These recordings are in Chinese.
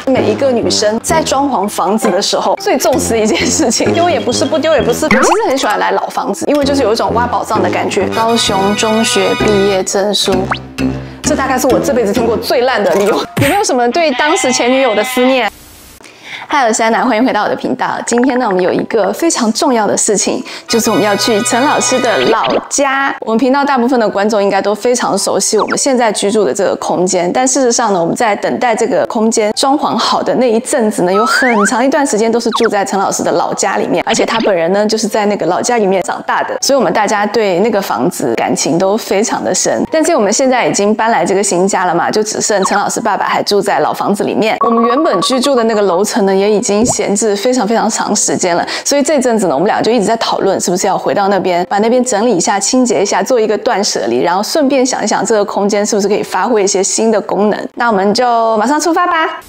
每一个女生在装潢房子的时候最重视的一件事情，丢也不是，不丢也不是。我其实很喜欢来老房子，因为就是有一种挖宝藏的感觉。高雄中学毕业证书，这大概是我这辈子听过最烂的理由。有没有什么对当时前女友的思念？嗨，我是安娜，欢迎回到我的频道。今天呢，我们有一个非常重要的事情，就是我们要去陈老师的老家。我们频道大部分的观众应该都非常熟悉我们现在居住的这个空间，但事实上呢，我们在等待这个空间装潢好的那一阵子呢，有很长一段时间都是住在陈老师的老家里面，而且他本人呢，就是在那个老家里面长大的，所以我们大家对那个房子感情都非常的深。但是我们现在已经搬来这个新家了嘛，就只剩陈老师爸爸还住在老房子里面。我们原本居住的那个楼层呢，也已经闲置非常长时间了，所以这阵子呢，我们俩就一直在讨论是不是要回到那边，把那边整理一下、清洁一下，做一个断舍离，然后顺便想一想这个空间是不是可以发挥一些新的功能。那我们就马上出发吧。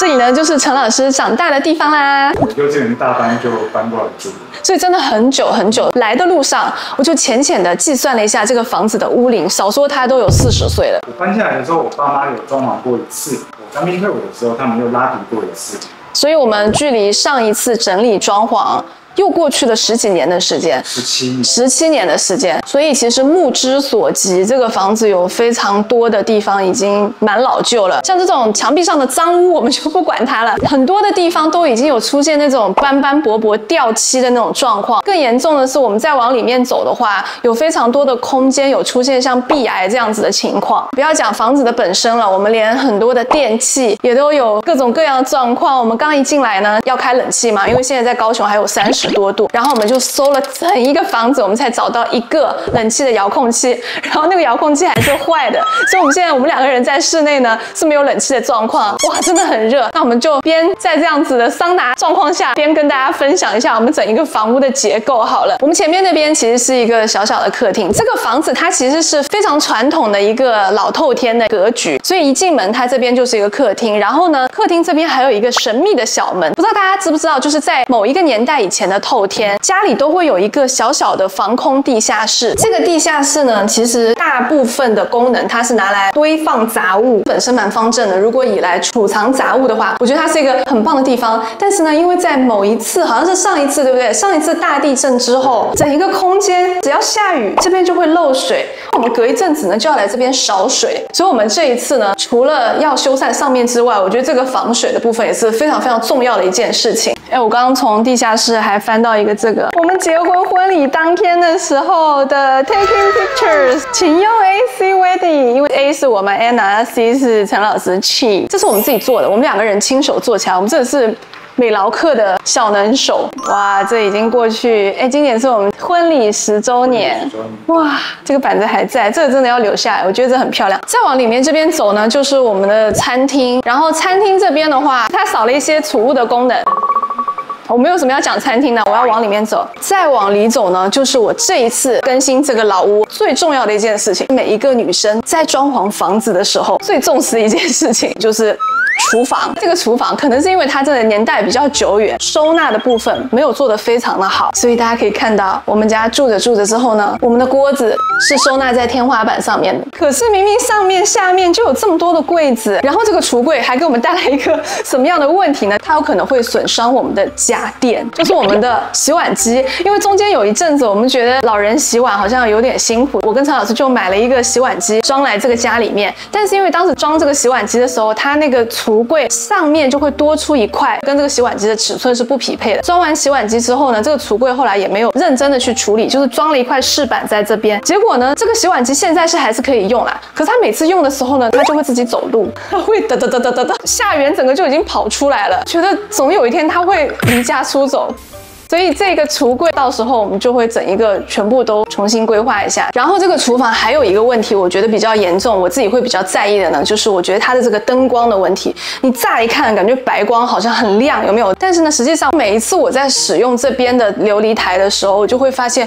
这里呢，就是陈老师长大的地方啦。幼稚园大班就搬过来住，所以真的很久。来的路上，我就浅的计算了一下这个房子的屋龄，少说它都有40岁了。我搬下来的时候，我爸妈有装潢过一次，我当兵退伍的时候，他们又拉皮过一次。所以我们距离上一次整理装潢又过去了10几年的时间，17年的时间。所以其实目之所及，这个房子有非常多的地方已经蛮老旧了。像这种墙壁上的脏污，我们就不管它了。很多的地方都已经有出现那种斑斑驳驳、掉漆的那种状况。更严重的是，我们再往里面走的话，有非常多的空间有出现像壁癌这样子的情况。不要讲房子的本身了，我们连很多的电器也都有各种各样的状况。我们刚一进来呢，要开冷气嘛，因为现在在高雄还有30多度，然后我们就搜了整一个房子，我们才找到一个冷气的遥控器，然后那个遥控器还是坏的，所以我们两个人在室内呢是没有冷气的状况，哇，真的很热。那我们就边在这样子的桑拿状况下，边跟大家分享一下我们整一个房屋的结构好了。我们前面那边其实是一个小小的客厅，这个房子它其实是非常传统的一个老透天的格局，所以一进门它这边就是一个客厅，然后呢，客厅这边还有一个神秘的小门，不知道大家知不知道，就是在某一个年代以前的透天，家里都会有一个小小的防空地下室。这个地下室呢，其实大部分的功能它是拿来堆放杂物，本身蛮方正的。如果以来储藏杂物的话，我觉得它是一个很棒的地方。但是呢，因为在某一次，好像是上一次，对不对？上一次大地震之后，整一个空间只要下雨，这边就会漏水。我们隔一阵子呢，就要来这边少水。所以我们这一次呢，除了要修缮上面之外，我觉得这个防水的部分也是非常重要的一件事情。我刚刚从地下室还翻到一个这个我们结婚礼当天的时候的 taking pictures， 请用 AC wedding， 因为 A 是我们 Anna，C 是陈老师 Chi， 这是我们自己做的，我们两个人亲手做起来，我们真的是美劳课的小能手。哇，这已经过去，今年是我们婚礼10周年，哇，这个板子还在，这个真的要留下来，我觉得这很漂亮。再往里面这边走呢，就是我们的餐厅，然后餐厅这边的话，它少了一些储物的功能。我没有什么要讲餐厅的，我要往里面走。再往里走呢，就是我这一次更新这个老屋最重要的一件事情。每一个女生在装潢房子的时候，最重视的一件事情就是厨房。这个厨房可能是因为它这个年代比较久远，收纳的部分没有做得非常的好，所以大家可以看到，我们家住着之后呢，我们的锅子是收纳在天花板上面的。可是明明上面下面就有这么多的柜子，然后这个橱柜还给我们带来一个什么样的问题呢？它有可能会损伤我们的家电，就是我们的洗碗机。因为中间有一阵子我们觉得老人洗碗好像有点辛苦，我跟陈老师就买了一个洗碗机装来这个家里面。但是因为当时装这个洗碗机的时候，它那个橱柜上面就会多出一块，跟这个洗碗机的尺寸是不匹配的。装完洗碗机之后呢，这个橱柜后来也没有认真的去处理，就是装了一块饰板在这边。结果呢，这个洗碗机现在还是可以用啦，可是它每次用的时候呢，它就会自己走路，它会哒，下缘整个就已经跑出来了，觉得总有一天它会离家出走。所以这个橱柜到时候我们就会整一个全部都重新规划一下。然后这个厨房还有一个问题，我觉得比较严重，我自己会比较在意的呢，就是我觉得它的这个灯光的问题。你乍一看感觉白光好像很亮，有没有？但是呢，实际上每一次我在使用这边的琉璃台的时候，我就会发现，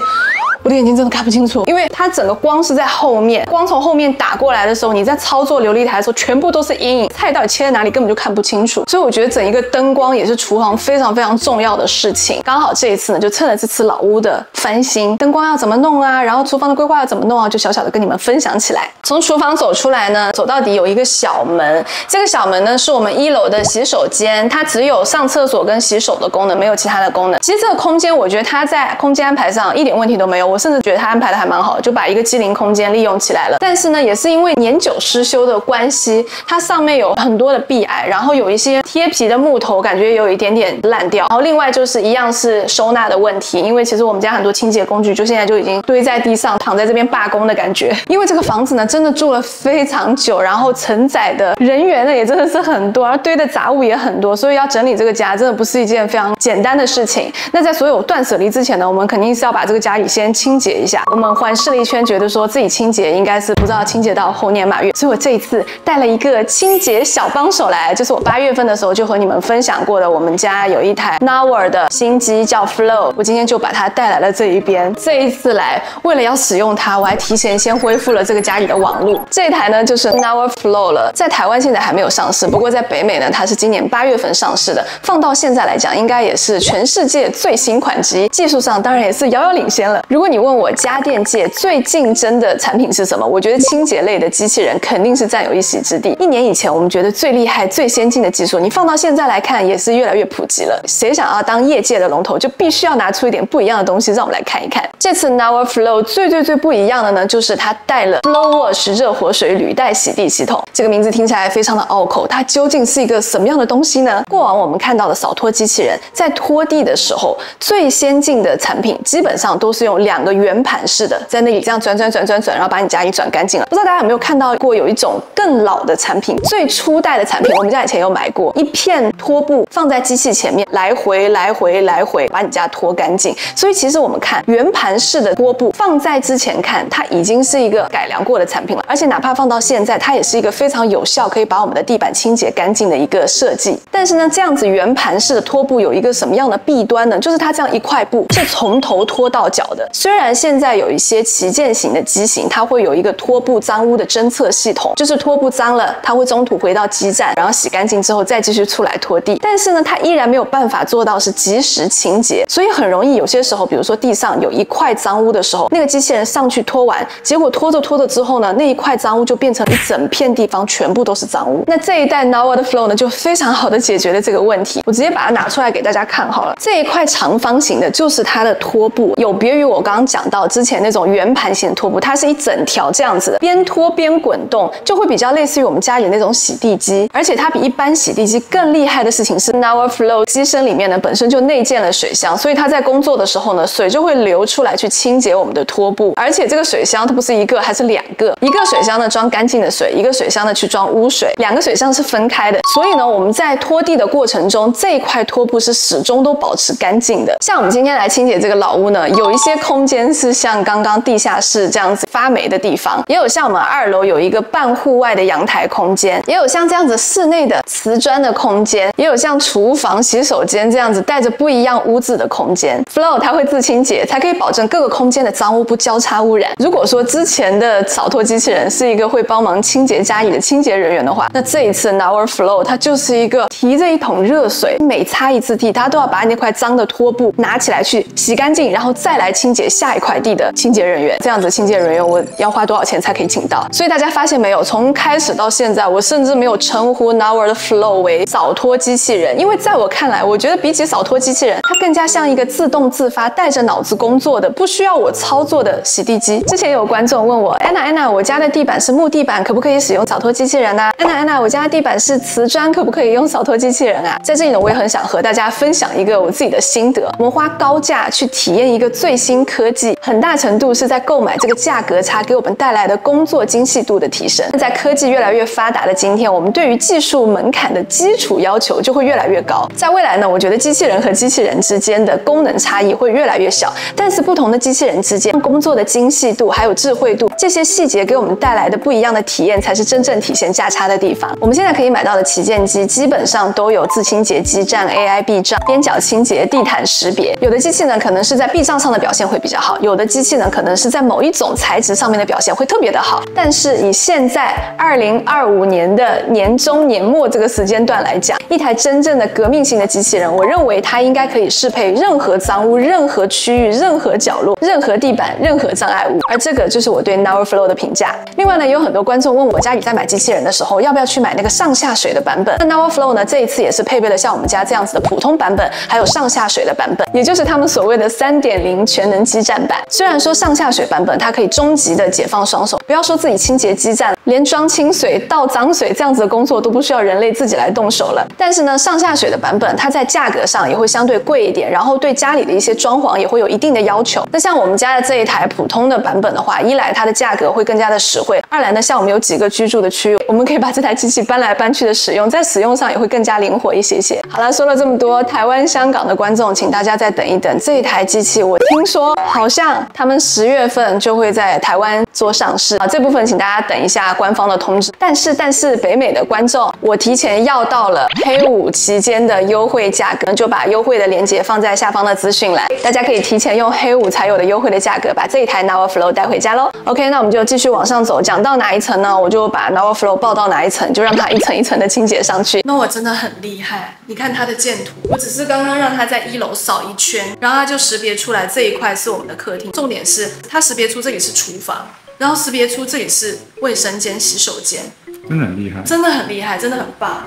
我的眼睛真的看不清楚，因为它整个光是在后面，光从后面打过来的时候，你在操作流理台的时候，全部都是阴影，菜到底切在哪里根本就看不清楚。所以我觉得整一个灯光也是厨房非常非常重要的事情。刚好这一次呢，就趁着这次老屋的翻新，灯光要怎么弄啊，然后厨房的规划要怎么弄啊，就小小的跟你们分享起来。从厨房走出来呢，走到底有一个小门，这个小门呢是我们1楼的洗手间，它只有上厕所跟洗手的功能，没有其他的功能。其实这个空间我觉得它在空间安排上一点问题都没有，我甚至觉得它安排的还蛮好的，就把一个机灵空间利用起来了。但是呢，也是因为年久失修的关系，它上面有很多的壁癌，然后有一些贴皮的木头感觉有一点点烂掉，然后另外就是一样是收纳的问题，因为其实我们家很多清洁工具就现在就已经堆在地上，躺在这边罢工的感觉。因为这个房子呢真的住了非常久，然后承载的人员呢也真的是很多，然后堆的杂物也很多，所以要整理这个家真的不是一件非常简单的事情。那在所有断舍离之前呢，我们肯定是要把这个家里先清洁一下。我们环视了一圈，觉得说自己清洁应该是不知道清洁到猴年马月，所以我这一次带了一个清洁小帮手来，就是我8月份的时候就和你们分享过的，我们家有一台 Nowor 的新机叫 Flow， 我今天就把它带来了这一边。这一次来，为了要使用它，我还提前先恢复了这个家里的网路。这一台呢就是 Nowor Flow 了，在台湾现在还没有上市，不过在北美呢，它是今年8月份上市的。放到现在来讲，应该也是全世界最新款机，技术上当然也是遥遥领先了。如果你问我家电界最竞争的产品是什么，我觉得清洁类的机器人肯定是占有一席之地。1年以前我们觉得最厉害、最先进的技术，你放到现在来看也是越来越普及了。谁想要当业界的龙头，就必须要拿出一点不一样的东西，让我们来看一看。这次 Nowor Flow 最不一样的呢，就是它带了 Flow Wash 热活水履带洗地系统。这个名字听起来非常的拗口，它究竟是一个什么样的东西呢？过往我们看到的扫拖机器人在拖地的时候，最先进的产品基本上都是用2个圆盘式的，在那里这样转，然后把你家里转干净了。不知道大家有没有看到过有一种更老的产品，最初代的产品，我们家以前有买过，一片拖布放在机器前面，来回把你家拖干净。所以其实我们看圆盘式的拖布放在之前看，它已经是一个改良过的产品了，而且哪怕放到现在，它也是一个非常有效可以把我们的地板清洁干净的一个设计。但是呢，这样子圆盘式的拖布有一个什么样的弊端呢？就是它这样一块布是从头拖到脚的。虽然现在有一些旗舰型的机型，它会有一个拖布脏污的侦测系统，就是拖布脏了，它会中途回到基站，然后洗干净之后再继续出来拖地。但是呢，它依然没有办法做到是及时清洁，所以很容易有些时候，比如说地上有一块脏污的时候，那个机器人上去拖完，结果拖着之后呢，那一块脏污就变成一整片地方全部都是脏污。那这一代 Nowor 的 Flow 呢，就非常好的解决了这个问题。我直接把它拿出来给大家看好了。这一块长方形的就是它的拖布，有别于我刚刚讲到之前那种圆盘型的拖布，它是一整条这样子的，边拖边滚动，就会比较类似于我们家里那种洗地机。而且它比一般洗地机更厉害的事情是 Nowor Flow 机身里面呢本身就内建了水箱，所以它在工作的时候呢，水就会流出来去清洁我们的拖布。而且这个水箱它不是一个，还是2个，一个水箱呢装干净的水，一个水箱呢去装污水，2个水箱是分开的。所以呢，我们在拖地的过程中，这一块拖布是始终都保持干净的。像我们今天来清洁这个老屋呢，有一些空间是像刚刚地下室这样子发霉的地方，也有像我们2楼有一个半户外的阳台空间，也有像这样子室内的瓷砖的空间，也有像厨房、洗手间这样子带着不一样污渍的空间。Flow 它会自清洁，才可以保证各个空间的脏污不交叉污染。如果说之前的扫拖机器人是一个会帮忙清洁家里的清洁人员的话，那这一次 Nowor Flow 它就是一个提着一桶热水，每擦一次地，它都要把那块脏的拖布拿起来去洗干净，然后再来清洁下一块地的清洁人员。这样子清洁人员我要花多少钱才可以请到？所以大家发现没有，从开始到现在，我甚至没有称呼 Nowor 的 Flow 为扫拖机器人，因为在我看来，我觉得比起扫拖机器人，它更加像一个自动自发、带着脑子工作的、不需要我操作的洗地机。之前有观众问我，安娜，我家的地板是木地板，可不可以使用扫拖机器人啊？安娜，我家的地板是瓷砖，可不可以用扫拖机器人啊？在这里呢，我也很想和大家分享一个我自己的心得。我们花高价去体验一个最新科技，很大程度是在购买这个价格差给我们带来的工作精细度的提升。在科技越来越发达的今天，我们对于技术门槛的基础要求就会越来越高。在未来呢，我觉得机器人和机器人之间的功能差异会越来越小，但是不同的机器人之间工作的精细度还有智慧度，这些细节给我们带来的不一样的体验，才是真正体现价差的地方。我们现在可以买到的旗舰机基本上都有自清洁基站、AI 壁障、边角清洁、地毯识别。有的机器呢，可能是在壁障上的表现会比较较好，有的机器呢可能是在某一种材质上面的表现会特别的好。但是以现在2025年的年中年末这个时间段来讲，一台真正的革命性的机器人，我认为它应该可以适配任何脏污、任何区域、任何角落、任何地板、任何障碍物。而这个就是我对 NourFlow 的评价。另外呢，有很多观众问我家里在买机器人的时候，要不要去买那个上下水的版本？那 NourFlow 呢，这一次也是配备了像我们家这样子的普通版本，还有上下水的版本，也就是他们所谓的3.0全能基站版。虽然说上下水版本它可以终极的解放双手，不要说自己清洁基站，连装清水、倒脏水这样子的工作都不需要人类自己来动手了。但是呢，上下水的版本它在价格上也会相对贵一点，然后对家里的一些装潢也会有一定的要求。那像我们家的这一台普通的版本的话，一来它的价格会更加的实惠，二来呢，像我们有几个居住的区域，我们可以把这台机器搬来搬去的使用，在使用上也会更加灵活一些些。好了，说了这么多，台湾、香港的观众，请大家再等一等，这一台机器我听说好像他们10月份就会在台湾做上市啊，这部分请大家等一下官方的通知。但是北美的观众，我提前要到了黑五期间的优惠价格，就把优惠的链接放在下方的资讯栏，大家可以提前用黑五才有的优惠的价格把这一台 NourFlow 带回家咯。OK， 那我们就继续往上走，讲到哪一层呢？我就把 NourFlow 报到哪一层，就让它一层一层的清洁上去。那我真的很厉害，你看它的箭图，我只是刚刚让它在1楼扫一圈，然后它就识别出来这一块是我们的客厅，重点是它识别出这里是厨房，然后识别出这里是卫生间、洗手间，真的很厉害，真的很厉害，真的很棒。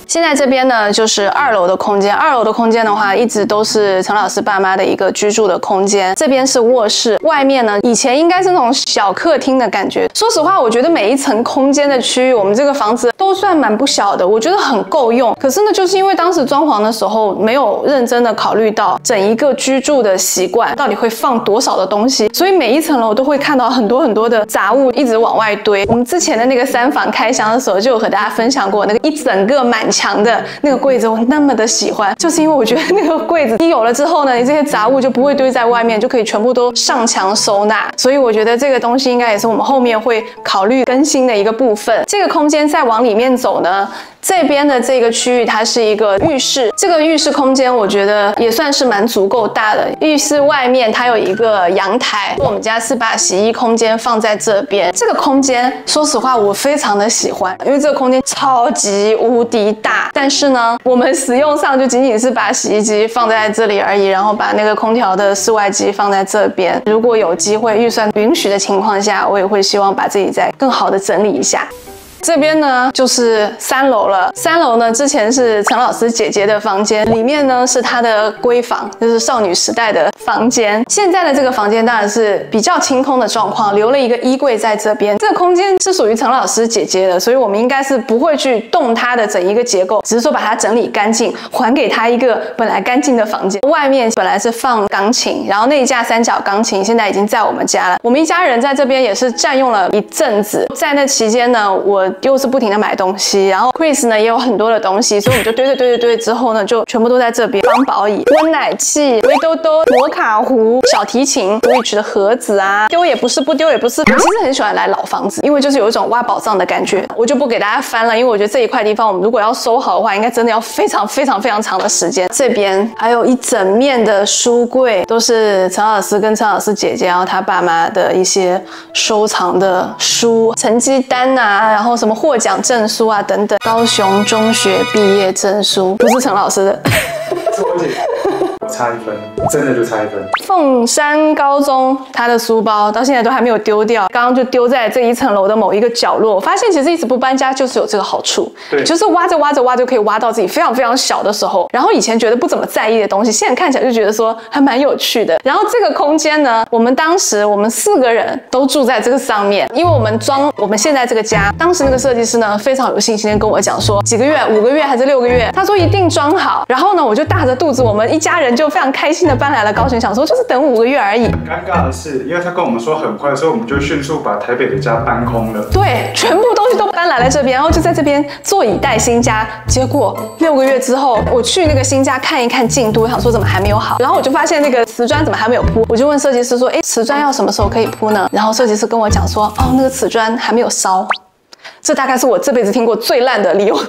现在这边呢，就是2楼的空间。2楼的空间的话，一直都是陈老师爸妈的一个居住的空间。这边是卧室，外面呢，以前应该是那种小客厅的感觉。说实话，我觉得每一层空间的区域，我们这个房子都算蛮不小的，我觉得很够用。可是呢，就是因为当时装潢的时候没有认真的考虑到整一个居住的习惯到底会放多少的东西，所以每一层楼都会看到很多的杂物一直往外堆。我们之前的那个3房开箱的时候，就有和大家分享过那个一整个满墙的那个柜子，我那么的喜欢，就是因为我觉得那个柜子你有了之后呢，你这些杂物就不会堆在外面，就可以全部都上墙收纳。所以我觉得这个东西应该也是我们后面会考虑更新的一个部分。这个空间再往里面走呢，这边的这个区域它是一个浴室，这个浴室空间我觉得也算是蛮足够大的。浴室外面它有一个阳台，我们家是把洗衣空间放在这边。这个空间说实话我非常的喜欢，因为这个空间超级无敌大，但是呢我们使用上就仅仅是把洗衣机放在这里而已，然后把那个空调的室外机放在这边。如果有机会预算允许的情况下，我也会希望把自己再更好的整理一下。这边呢就是3楼了。3楼呢之前是陈老师姐姐的房间，里面呢是她的闺房，就是少女时代的房间。现在的这个房间当然是比较清空的状况，留了一个衣柜在这边。这个空间是属于陈老师姐姐的，所以我们应该是不会去动它的整一个结构，只是说把它整理干净，还给她一个本来干净的房间。外面本来是放钢琴，然后那一架3角钢琴现在已经在我们家了。我们一家人在这边也是占用了一阵子，在那期间呢，我又是不停的买东西，然后 Chris 呢也有很多的东西，所以我们就堆之后呢，就全部都在这边。方宝椅、温奶器、围兜兜、摩卡壶、小提琴、Switch 的盒子啊，丢也不是，不丢也不是。我其实很喜欢来老房子，因为就是有一种挖宝藏的感觉。我就不给大家翻了，因为我觉得这一块地方我们如果要收好的话，应该真的要非常长的时间。这边还有一整面的书柜，都是陈老师跟陈老师姐姐然后他爸妈的一些收藏的书、成绩单啊，然后什么获奖证书啊等等。高雄中学毕业证书不是陈老师的，是我姐。我差1分，真的就差1分。凤山高中他的书包到现在都还没有丢掉，刚刚就丢在这一层楼的某一个角落。我发现其实一直不搬家就是有这个好处，对，就是挖着就可以挖到自己非常小的时候。然后以前觉得不怎么在意的东西，现在看起来就觉得说还蛮有趣的。然后这个空间呢，我们当时我们4个人都住在这个上面，因为我们装我们现在这个家，当时那个设计师呢非常有信心的跟我讲说，几个月5个月还是6个月，他说一定装好。然后呢我就大着肚子，我们一家人就非常开心的搬来了高雄，想说就是等5个月而已。很尴尬的是，因为他跟我们说很快，所以我们就迅速把台北的家搬空了。对，全部东西都搬来了这边，然后就在这边坐以待新家。结果6个月之后，我去那个新家看一看进度，想说怎么还没有好，然后我就发现那个瓷砖怎么还没有铺，我就问设计师说，瓷砖要什么时候可以铺呢？然后设计师跟我讲说，哦，那个瓷砖还没有烧。这大概是我这辈子听过最烂的理由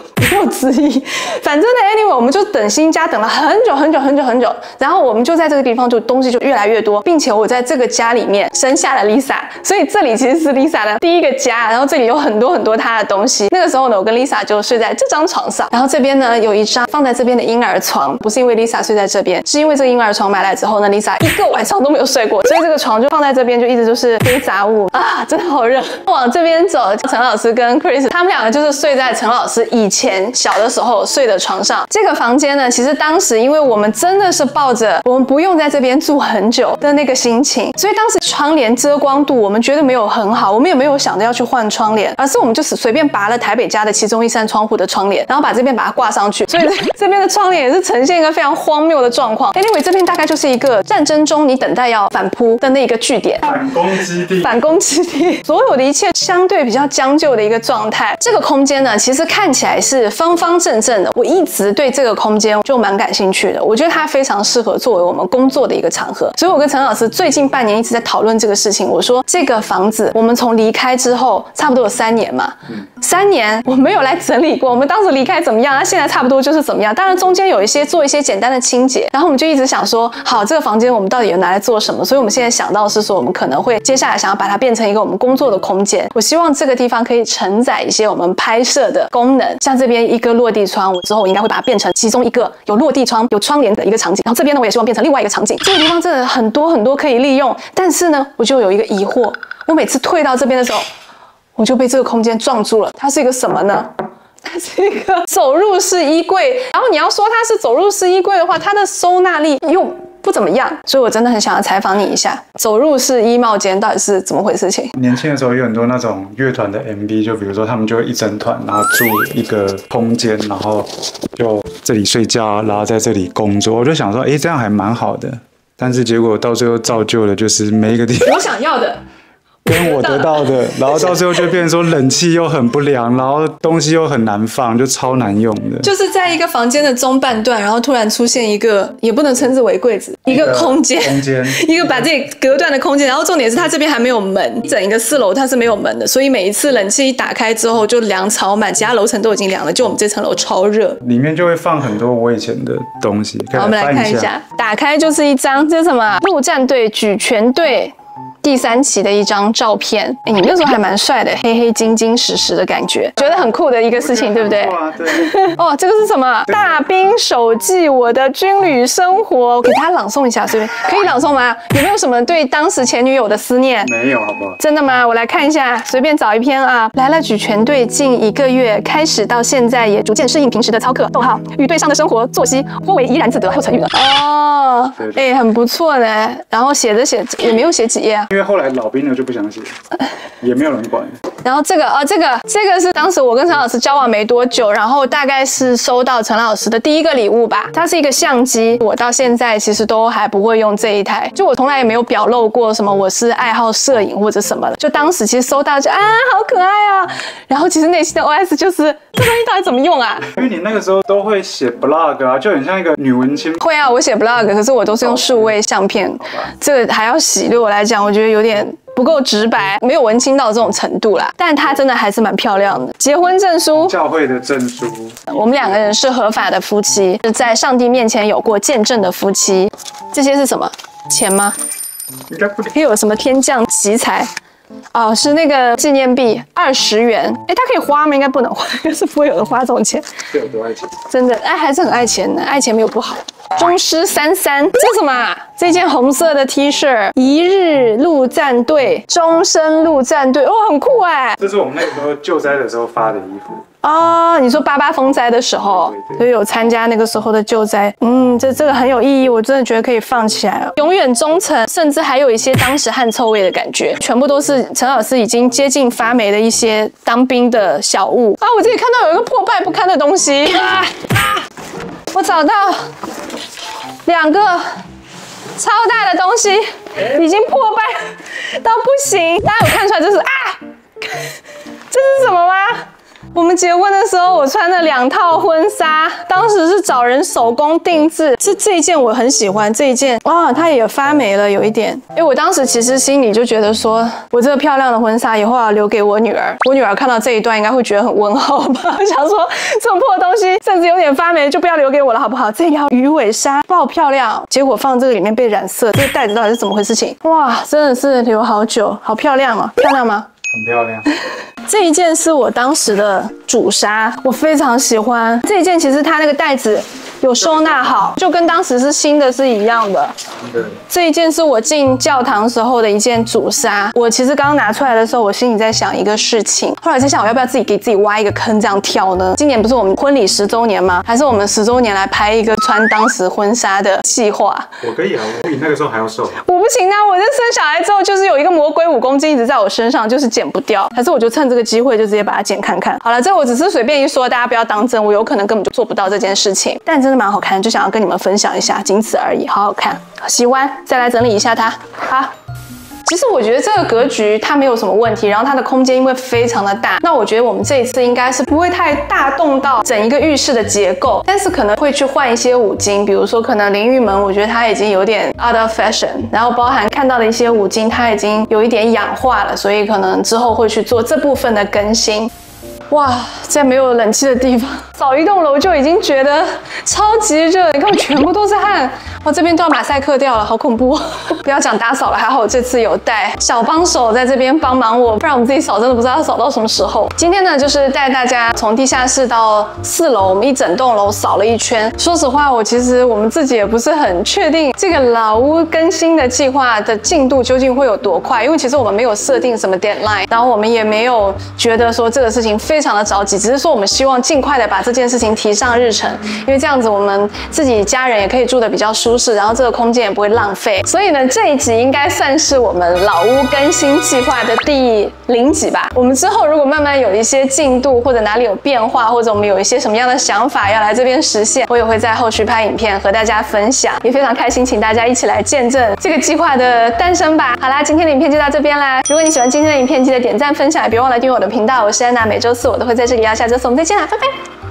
之一。反正呢 ，anyway， 我们就等新家等了很久，然后我们就在这个地方就东西就越来越多，并且我在这个家里面生下了 Lisa， 所以这里其实是 Lisa 的第一个家，然后这里有很多她的东西。那个时候呢，我跟 Lisa 就睡在这张床上，然后这边呢有一张放在这边的婴儿床，不是因为 Lisa 睡在这边，是因为这个婴儿床买来之后呢 ，Lisa 一个晚上都没有睡过，所以这个床就放在这边，就一直就是堆杂物啊，真的好热。往这边走，陈老师跟 Chris 他们两个就是睡在陈老师以前小的时候睡的床上。这个房间呢，其实当时因为我们真的是抱着我们不用在这边住很久的那个心情，所以当时窗帘遮光度我们觉得没有很好，我们也没有想着要去换窗帘，而是我们就是随便拔了台北家的其中一扇窗户的窗帘，然后把这边把它挂上去，所以这边的窗帘也是呈现一个非常荒谬的状况。Anyway， 这边大概就是一个战争中你等待要反扑的那一个据点，反攻基地，反攻基地，所有的一切相对比较将就的一个状态。这个空间呢，其实看起来是方方正正的，我一直对这个空间就蛮感兴趣的，我觉得它非常适合作为我们工作的一个场合，所以我跟陈老师最近半年一直在讨论这个事情。我说这个房子我们从离开之后差不多有3年嘛，3年我没有来整理过，我们当时离开怎么样，现在差不多就是怎么样。当然中间有做一些简单的清洁，然后我们就一直想说，好，这个房间我们到底有拿来做什么？所以我们现在想到是说，我们可能会接下来想要把它变成一个我们工作的空间。我希望这个地方可以承载一些我们拍摄的功能，像这边一个落地窗，我之后我应该会把它变成其中一个有落地窗、有窗帘的一个场景。然后这边呢，我也希望变成另外一个场景。这个地方真的很多可以利用，但是呢，我就有一个疑惑，我每次退到这边的时候，我就被这个空间撞住了。它是一个什么呢？它是一个走入式衣柜，然后你要说它是走入式衣柜的话，它的收纳力又不怎么样，所以我真的很想要采访你一下，走入式衣帽间到底是怎么回事情？年轻的时候有很多那种乐团的 MV， 就比如说他们就会一整团，然后住一个空间，然后就这里睡觉，然后在这里工作。我就想说，哎，这样还蛮好的，但是结果到最后造就了就是每一个地方我想要的。跟我得到的，然后到最后就变成说冷气又很不良，然后东西又很难放，就超难用的。就是在一个房间的中半段，然后突然出现一个，也不能称之为柜子，一个空间，一个把自己隔断的空间。然后重点是它这边还没有门，整一个4楼它是没有门的，所以每一次冷气一打开之后就凉超满，其他楼层都已经凉了，就我们这层楼超热。里面就会放很多我以前的东西。好，我们来看一下，打开就是一张，这是什么？陆战队举拳队第3期的一张照片，你那时候还蛮帅的，黑黑金金实实的感觉，觉得很酷的一个事情，对不对？对。哦，这个是什么？大兵手记我的军旅生活，给他朗诵一下，随便可以朗诵吗？有没有什么对当时前女友的思念？没有，好不好？真的吗？我来看一下，随便找一篇啊。来了举拳队近1个月，开始到现在也逐渐适应平时的操课。逗号，与队上的生活作息颇为怡然自得，还有成语呢。哦，哎，很不错呢。然后写着也没有写几页啊。因为后来老兵了就不想写，也没有人管。然后这个是当时我跟陈老师交往没多久，然后大概是收到陈老师的第一个礼物吧。它是一个相机，我到现在其实都还不会用这一台，就我从来也没有表露过什么我是爱好摄影或者什么的。就当时其实收到就啊好可爱啊，然后其实内心的 OS 就是这东西到底怎么用啊？因为你那个时候都会写 blog 啊，就很像一个女文青。会啊，我写 blog， 可是我都是用数位相片，这个还要洗，对我来讲我觉得有点不够直白，没有文青到这种程度啦，但它真的还是蛮漂亮的。结婚证书，教会的证书，我们2个人是合法的夫妻，是在上帝面前有过见证的夫妻。这些是什么？钱吗？应该不可以有什么天降奇才？哦，是那个纪念币20元。哎，它可以花吗？应该不能花，应该是不会有人花这种钱。是有多爱钱？真的，还是很爱钱的，爱钱没有不好。中师33，这是什么啊？这件红色的 T 恤，一日陆战队，终身陆战队，哦，很酷哎！这是我们那个时候救灾的时候发的衣服。哦，你说88风灾的时候，所以有参加那个时候的救灾，这个很有意义，我真的觉得可以放起来了。永远忠诚，甚至还有一些当时汗臭味的感觉，全部都是陈老师已经接近发霉的一些当兵的小物啊！我这里看到有一个破败不堪的东西我找到2个超大的东西，已经破败到不行。大家有看出来这是这是什么吗？我们结婚的时候，我穿了2套婚纱，当时是找人手工定制。这一件我很喜欢，这一件哇，它也发霉了有一点。因为我当时其实心里就觉得说，我这个漂亮的婚纱以后要留给我女儿，我女儿看到这一段应该会觉得很问号吧。我想说，这种破东西甚至有点发霉，就不要留给我了好不好？这条鱼尾纱爆漂亮，结果放这个里面被染色，这个袋子到底是怎么回事情？哇，真的是留好久，好漂亮哦，漂亮吗？很漂亮。这一件是我当时的主纱，我非常喜欢这一件。其实它那个袋子有收纳好，就跟当时是新的是一样的。这一件是我进教堂时候的一件主纱。我其实刚刚拿出来的时候，我心里在想一个事情，后来在想我要不要自己给自己挖一个坑这样跳呢？今年不是我们婚礼10周年吗？还是我们10周年来拍一个穿当时婚纱的计划？我可以啊，我比那个时候还要瘦。我不行啊！我在生小孩之后，就是有一个魔鬼5公斤一直在我身上，就是减不掉。还是我就趁这个机会就直接把它减看看。好了，这我只是随便一说，大家不要当真，我有可能根本就做不到这件事情，但真的蛮好看，就想要跟你们分享一下，仅此而已，好好看。喜欢再来整理一下它。好。其实我觉得这个格局它没有什么问题，然后它的空间因为非常的大，那我觉得我们这一次应该是不会太大动到整一个浴室的结构，但是可能会去换一些五金，比如说可能淋浴门，我觉得它已经有点 out of fashion， 然后包含看到的一些五金，它已经有一点氧化了，所以可能之后会去做这部分的更新。哇，在没有冷气的地方扫一栋楼就已经觉得超级热，你看我全部都是汗，我这边都要马赛克掉了，好恐怖！不要讲打扫了，还好我这次有带小帮手在这边帮忙我，不然我们自己扫真的不知道要扫到什么时候。今天呢，就是带大家从地下室到4楼，我们一整栋楼扫了一圈。说实话，其实我们自己也不是很确定这个老屋更新的计划的进度究竟会有多快，因为其实我们没有设定什么 deadline， 然后我们也没有觉得说这个事情非常的着急，只是说我们希望尽快的把这件事情提上日程，因为这样子我们自己家人也可以住得比较舒适，然后这个空间也不会浪费。所以呢，这一集应该算是我们老屋更新计划的第0集吧。我们之后如果慢慢有一些进度，或者哪里有变化，或者我们有一些什么样的想法要来这边实现，我也会在后续拍影片和大家分享，也非常开心，请大家一起来见证这个计划的诞生吧。好啦，今天的影片就到这边啦。如果你喜欢今天的影片，记得点赞分享，也别忘了订阅我的频道。我是安娜，每周4我都会在这里。下周4我们再见啦，拜拜。